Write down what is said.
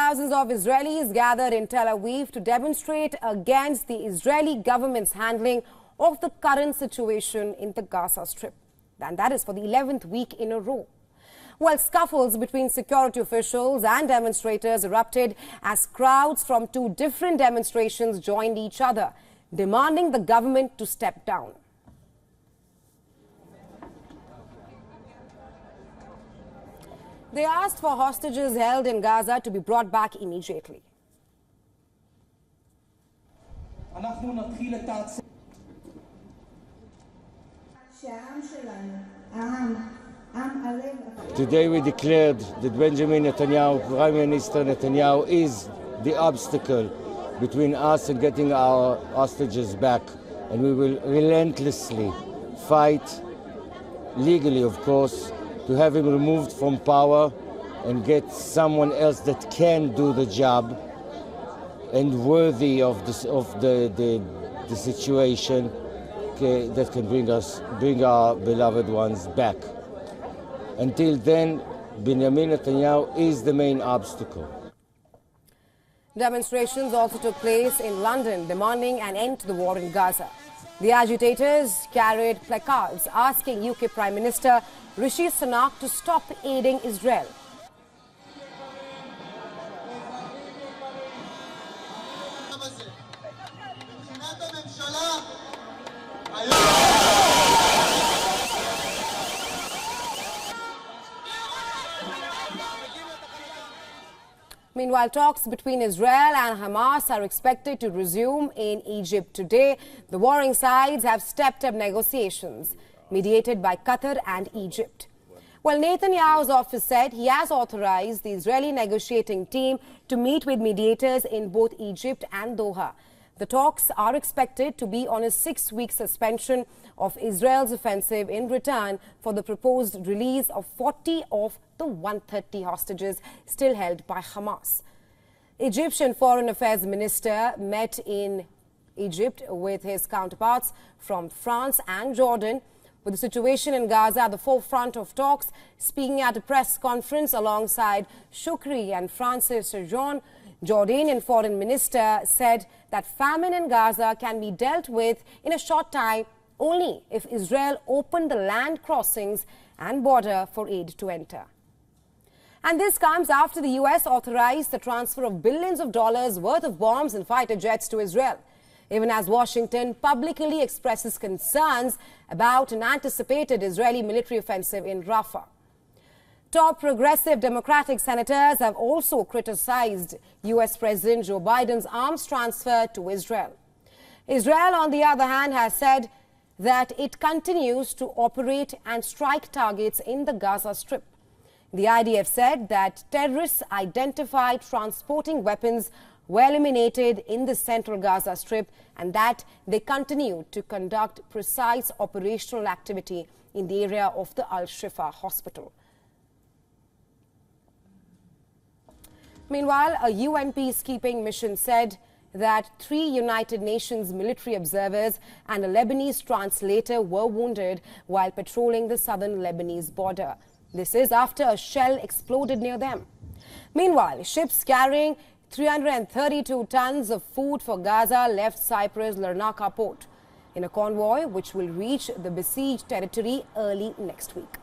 Thousands of Israelis gathered in Tel Aviv to demonstrate against the Israeli government's handling of the current situation in the Gaza Strip. And that is for the 11th week in a row. Well, scuffles between security officials and demonstrators erupted as crowds from two different demonstrations joined each other, demanding the government to step down. They asked for hostages held in Gaza to be brought back immediately. Today we declared that Benjamin Netanyahu, Prime Minister Netanyahu, is the obstacle between us and getting our hostages back. And we will relentlessly fight, legally of course, to have him removed from power and get someone else that can do the job and worthy of the situation that can bring our beloved ones back. Until then, Benjamin Netanyahu is the main obstacle. Demonstrations also took place in London, demanding an end to the war in Gaza. The agitators carried placards asking UK Prime Minister Rishi Sunak to stop aiding Israel. Meanwhile, talks between Israel and Hamas are expected to resume in Egypt today. The warring sides have stepped up negotiations, mediated by Qatar and Egypt. Well, Netanyahu's office said he has authorized the Israeli negotiating team to meet with mediators in both Egypt and Doha. The talks are expected to be on a 6-week suspension of Israel's offensive in return for the proposed release of 40 of the 130 hostages still held by Hamas. Egyptian Foreign Affairs Minister met in Egypt with his counterparts from France and Jordan, with the situation in Gaza at the forefront of talks. Speaking at a press conference alongside Shukri and Francis John, Jordanian Foreign Minister said that famine in Gaza can be dealt with in a short time only if Israel opened the land crossings and border for aid to enter. And this comes after the US authorized the transfer of billions of dollars worth of bombs and fighter jets to Israel, even as Washington publicly expresses concerns about an anticipated Israeli military offensive in Rafah. Top progressive Democratic senators have also criticized US President Joe Biden's arms transfer to Israel. Israel, on the other hand, has said that it continues to operate and strike targets in the Gaza Strip. The IDF said that terrorists identified transporting weapons were eliminated in the central Gaza Strip and that they continue to conduct precise operational activity in the area of the Al-Shifa hospital. Meanwhile, a UN peacekeeping mission said that 3 United Nations military observers and a Lebanese translator were wounded while patrolling the southern Lebanese border. This is after a shell exploded near them. Meanwhile, ships carrying 332 tons of food for Gaza left Cyprus' Larnaca port in a convoy which will reach the besieged territory early next week.